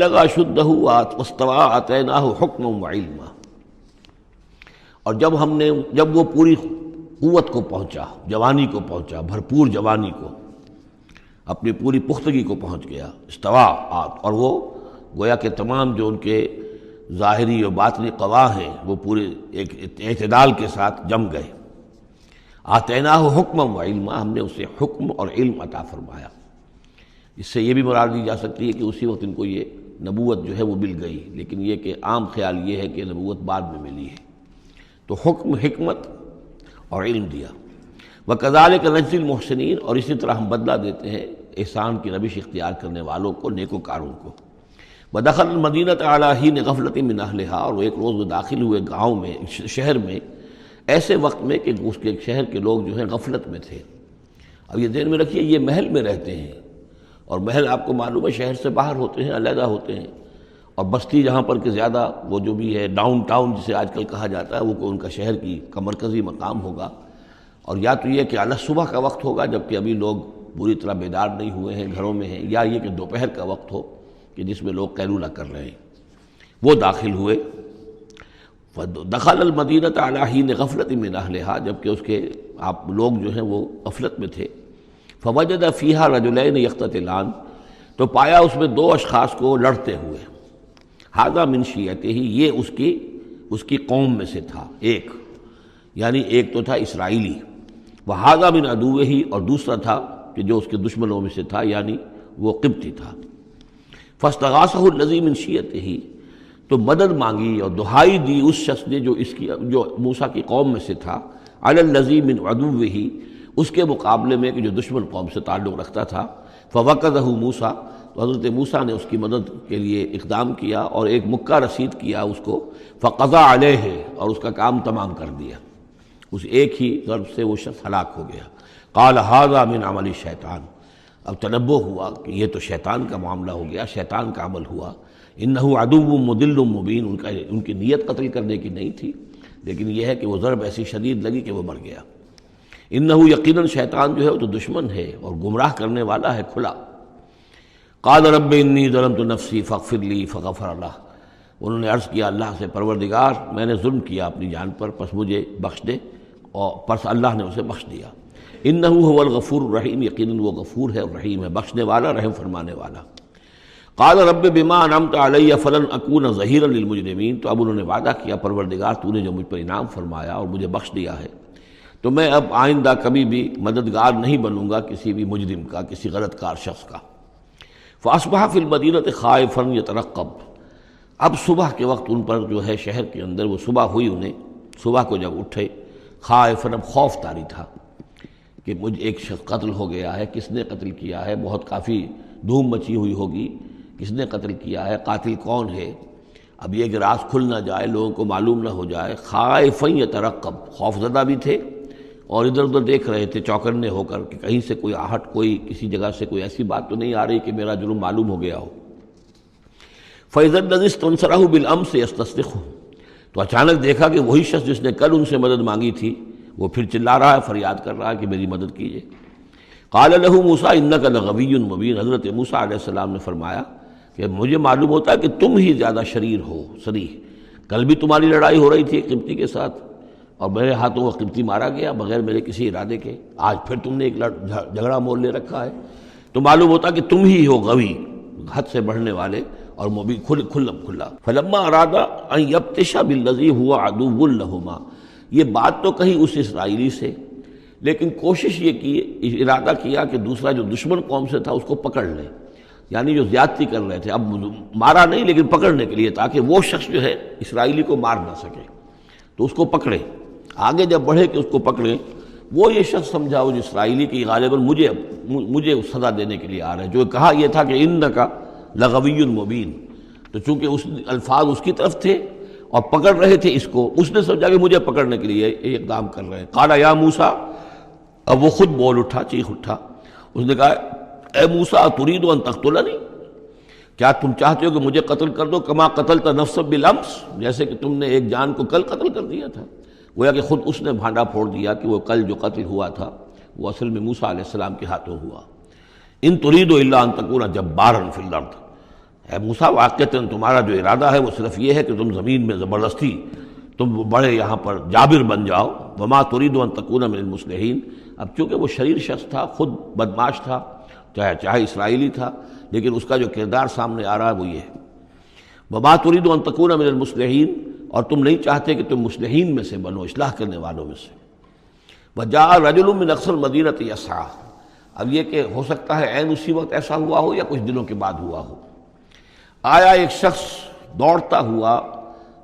لگا شدہ واستوى آتیناہ حکما وعلما، اور جب وہ پوری قوت کو پہنچا، جوانی کو پہنچا، بھرپور جوانی کو، اپنی پوری پختگی کو پہنچ گیا، استوا اور وہ گویا کہ تمام جو ان کے ظاہری و باطنی قوا ہیں وہ پورے ایک اعتدال کے ساتھ جم گئے۔ آتیناہ حکما وعلما، ہم نے اسے حکم اور علم عطا فرمایا۔ اس سے یہ بھی مراد لی جا سکتی ہے کہ اسی وقت ان کو یہ نبوت جو ہے وہ مل گئی، لیکن یہ کہ عام خیال یہ ہے کہ نبوت بعد میں ملی ہے۔ تو حکم، حکمت اور علم دیا۔ وَكَذَلِكَ نَجْزِي الْمُحْسِنِينَ، اور اسی طرح ہم بدلہ دیتے ہیں احسان کی روش اختیار کرنے والوں کو، نیکوکاروں کو۔ وَدَخَلَ الْمَدِينَةَ عَلَىٰ حِينِ غَفْلَةٍ مِّنْ أَهْلِهَا، اور وہ ایک روز وہ داخل ہوئے گاؤں میں، شہر میں، ایسے وقت میں کہ اس کے شہر کے لوگ جو ہیں غفلت میں تھے۔ اب یہ ذہن میں رکھیے یہ محل میں رہتے ہیں، اور محل آپ کو معلوم ہے شہر سے باہر ہوتے ہیں، علیحدہ ہوتے ہیں، اور بستی جہاں پر کہ زیادہ وہ جو بھی ہے ڈاؤن ٹاؤن جسے آج کل کہا جاتا ہے، وہ ان کا شہر کی کا مرکزی مقام ہوگا، اور یا تو یہ کہ اعلیٰ صبح کا وقت ہوگا جبکہ ابھی لوگ پوری طرح بیدار نہیں ہوئے ہیں، گھروں میں ہیں، یا یہ کہ دوپہر کا وقت ہو کہ جس میں لوگ قیلولہ کر رہے ہیں۔ وہ داخل ہوئے، دخل المدینۃ علی حین غفلۃ من اہلہا، جبکہ اس کے آپ لوگ جو ہیں وہ غفلت میں تھے۔ فوجد فیہا رجلین یقتتلان، تو پایا اس میں دو اشخاص کو لڑتے ہوئے۔ ھذا من شیعتہ، یہ اس کی قوم میں سے تھا، ایک یعنی ایک تو تھا اسرائیلی، وھذا من عدوہ، اور دوسرا تھا کہ جو اس کے دشمنوں میں سے تھا یعنی وہ قبطی تھا۔ فاستغاثہ الذی من شیعتہ، تو مدد مانگی اور دہائی دی اس شخص نے جو موسیٰ کی قوم میں سے تھا، علی الذی من عدوہ، اس کے مقابلے میں کہ جو دشمن قوم سے تعلق رکھتا تھا۔ فوقظہ موسیٰ، تو حضرت موسیٰ نے اس کی مدد کے لیے اقدام کیا اور ایک مکہ رسید کیا اس کو، فقضى علیہ، اور اس کا کام تمام کر دیا، اس ایک ہی ضرب سے وہ شخص ہلاک ہو گیا۔ قال ھذا من عمل الشیطان، اب تنبہ ہوا کہ یہ تو شیطان کا معاملہ ہو گیا، شیطان کا عمل ہوا۔ انہ عدو مضل مبین، ان کی نیت قتل کرنے کی نہیں تھی، لیکن یہ ہے کہ وہ ضرب ایسی شدید لگی کہ وہ مر گیا۔ انہ یقیناً شیطان جو ہے وہ تو دشمن ہے اور گمراہ کرنے والا ہے کھلا۔ قال رب انی ظلمت نفسی فاغفر لی فغفر لہ، انہوں نے عرض کیا اللہ سے، پروردگار میں نے ظلم کیا اپنی جان پر، پس مجھے بخش دے، اور پس اللہ نے اسے بخش دیا۔ انہ هو الغفور الرحیم، یقیناً وہ غفور ہے اور رحیم ہے، بخشنے والا، رحم فرمانے والا۔ قال رب بما انعمت علی فلن اکون ظہیرا للمجرمین، تو اب انہوں نے وعدہ کیا پروردگار تو نے جو مجھ پر انعام فرمایا اور مجھے بخش دیا ہے، تو میں اب آئندہ کبھی بھی مددگار نہیں بنوں گا کسی بھی مجرم کا، کسی غلط کار شخص کا۔ فاصبح فی المدینۃ خائفا یترقب، اب صبح کے وقت ان پر جو ہے شہر کے اندر، وہ صبح ہوئی انہیں، صبح کو جب اٹھے، خائفا، اب خوف طاری تھا کہ مجھ ایک شخص قتل ہو گیا ہے، کس نے قتل کیا ہے، بہت کافی دھوم مچی ہوئی ہوگی، کس نے قتل کیا ہے، قاتل کون ہے، اب یہ کہ راز کھل نہ جائے، لوگوں کو معلوم نہ ہو جائے۔ خائفا یترقب، خوف زدہ بھی تھے اور ادھر ادھر دیکھ رہے تھے چوکنے ہو کر کہ کہیں سے کوئی آہٹ، کوئی کسی جگہ سے کوئی ایسی بات تو نہیں آ رہی کہ میرا جرم معلوم ہو گیا ہو۔ فَإِذَا الَّذِي اسْتَنصَرَهُ بِالْأَمْسِ يَسْتَصْرِخُهُ، تو اچانک دیکھا کہ وہی شخص جس نے کل ان سے مدد مانگی تھی وہ پھر چلا رہا ہے، فریاد کر رہا ہے کہ میری مدد کیجیے۔ قال له موسیٰ انک لغوی مبین، حضرت موسیٰ علیہ السلام نے فرمایا کہ مجھے معلوم ہوتا ہے کہ تم ہی زیادہ شریر ہو، صریح، کل بھی تمہاری لڑائی ہو رہی تھی قبطی کے ساتھ اور میرے ہاتھوں وہ قبطی مارا گیا بغیر میرے کسی ارادے کے، آج پھر تم نے ایک جھگڑا مول لے رکھا ہے، تو معلوم ہوتا کہ تم ہی ہو غوی، حد سے بڑھنے والے اور مبین، کھلا۔ فلما اراد ان یبطش بالذی هو عدو لہما، یہ بات تو کہی اس اسرائیلی سے، لیکن کوشش یہ کی، ارادہ کیا کہ دوسرا جو دشمن قوم سے تھا اس کو پکڑ لے، یعنی جو زیادتی کر رہے تھے، اب مارا نہیں لیکن پکڑنے کے لیے، تاکہ وہ شخص جو ہے اسرائیلی کو مار نہ سکے، تو اس کو پکڑے، آگے جب بڑھے کہ اس کو پکڑیں، وہ یہ شخص سمجھا وہ اسرائیلی کی غالباً مجھے سزا دینے کے لیے آ رہا ہے، جو کہا یہ تھا کہ انک لغوی مبین، تو چونکہ اس الفاظ اس کی طرف تھے اور پکڑ رہے تھے اس کو، اس نے سمجھا کہ مجھے پکڑنے کے لیے یہ اقدام کر رہے ہیں۔ قال یا موسیٰ، اب وہ خود بول اٹھا، چیخ اٹھا، اس نے کہا اے موسیٰ ترید ان تقتلنی، کیا تم چاہتے ہو کہ مجھے قتل کر دو، کما قتلت نفسا بالامس، جیسے کہ تم نے ایک جان کو کل قتل کر دیا تھا۔ گویا کہ خود اس نے بھانڈا پھوڑ دیا کہ وہ کل جو قتل ہوا تھا وہ اصل میں موسیٰ علیہ السلام کے ہاتھوں ہوا۔ ان ترید الا ان تکون جبارا فی الارض، اے موسیٰ واقعتاً تمہارا جو ارادہ ہے وہ صرف یہ ہے کہ تم زمین میں زبردستی تم بڑے یہاں پر جابر بن جاؤ، وما تريد ان تكون من المصلحين۔ اب چونکہ وہ شریر شخص تھا، خود بدمعاش تھا، چاہے اسرائیلی تھا، لیکن اس کا جو کردار سامنے آ رہا ہے وہ یہ ہے، وما تريد ان تكون من المصلحين، اور تم نہیں چاہتے کہ تم مصلحین میں سے بنو، اصلاح کرنے والوں میں سے۔ وجاء رجل من اقصى المدينة يسعى، اب یہ کہ ہو سکتا ہے عین اسی وقت ایسا ہوا ہو یا کچھ دنوں کے بعد ہوا ہو، آیا ایک شخص دوڑتا ہوا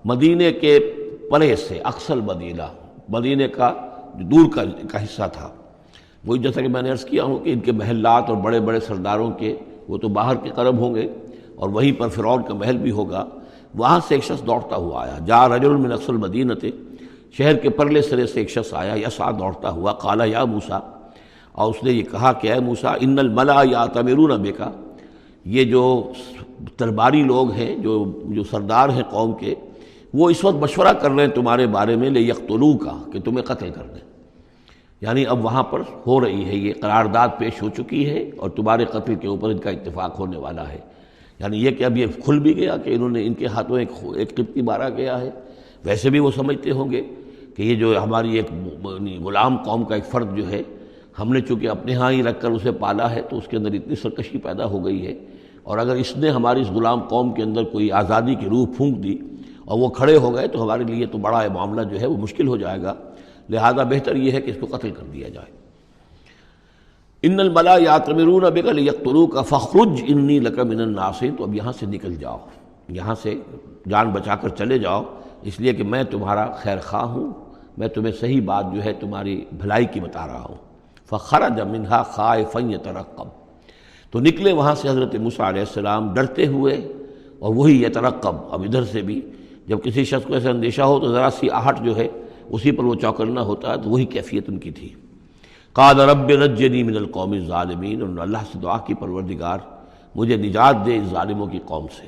مدینے کے پرے سے، اقصى المدینہ، مدینے کا جو دور کا حصہ تھا، وہی جیسا کہ میں نے عرض کیا ہوں کہ ان کے محلات اور بڑے بڑے سرداروں کے وہ تو باہر کے قرب ہوں گے، اور وہیں پر فرعون کا محل بھی ہوگا، وہاں سے ایک شخص دوڑتا ہوا آیا، جاء رجل من اقصى المدینة، شہر کے پرلے سرے سے ایک شخص آیا، یسعی دوڑتا ہوا، قال یا موسیٰ، اور اس نے یہ کہا کہ اے موسیٰ، ان الملأ یأتمرون بک، یہ جو درباری لوگ ہیں، جو سردار ہیں قوم کے، وہ اس وقت مشورہ کر رہے ہیں تمہارے بارے میں لیقتلوک، کہ تمہیں قتل کر دیں، یعنی اب وہاں پر ہو رہی ہے، یہ قرارداد پیش ہو چکی ہے اور تمہارے قتل کے اوپر ان کا اتفاق ہونے والا ہے، یعنی یہ کہ اب یہ کھل بھی گیا کہ انہوں نے ان کے ہاتھوں ایک قبطی مارا گیا ہے۔ ویسے بھی وہ سمجھتے ہوں گے کہ یہ جو ہماری ایک غلام قوم کا ایک فرد جو ہے، ہم نے چونکہ اپنے ہاں ہی رکھ کر اسے پالا ہے تو اس کے اندر اتنی سرکشی پیدا ہو گئی ہے، اور اگر اس نے ہماری اس غلام قوم کے اندر کوئی آزادی کی روح پھونک دی اور وہ کھڑے ہو گئے تو ہمارے لیے تو بڑا معاملہ جو ہے وہ مشکل ہو جائے گا، لہذا بہتر یہ ہے کہ اس کو قتل کر دیا جائے۔ ان الملأ یأتمرون بک لیقتلوک فاخرج انی لک من الناصحین، تو اب یہاں سے نکل جاؤ، یہاں سے جان بچا کر چلے جاؤ، اس لیے کہ میں تمہارا خیر خواہ ہوں، میں تمہیں صحیح بات جو ہے تمہاری بھلائی کی بتا رہا ہوں۔ فخرج منہا خائفا یترقب، تو نکلے وہاں سے حضرت موسیٰ علیہ السلام ڈرتے ہوئے، اور وہی یترقب، اب ادھر سے بھی جب کسی شخص کو ایسا اندیشہ ہو تو ذرا سی آہٹ جو ہے اسی پر وہ چوکنا ہوتا ہے، تو وہی کیفیت ان کی تھی۔ قال رب نجنی من القوم الظالمین، انہوں نے اللہ سے دعا کی، پروردگار مجھے نجات دے اس ظالموں کی قوم سے۔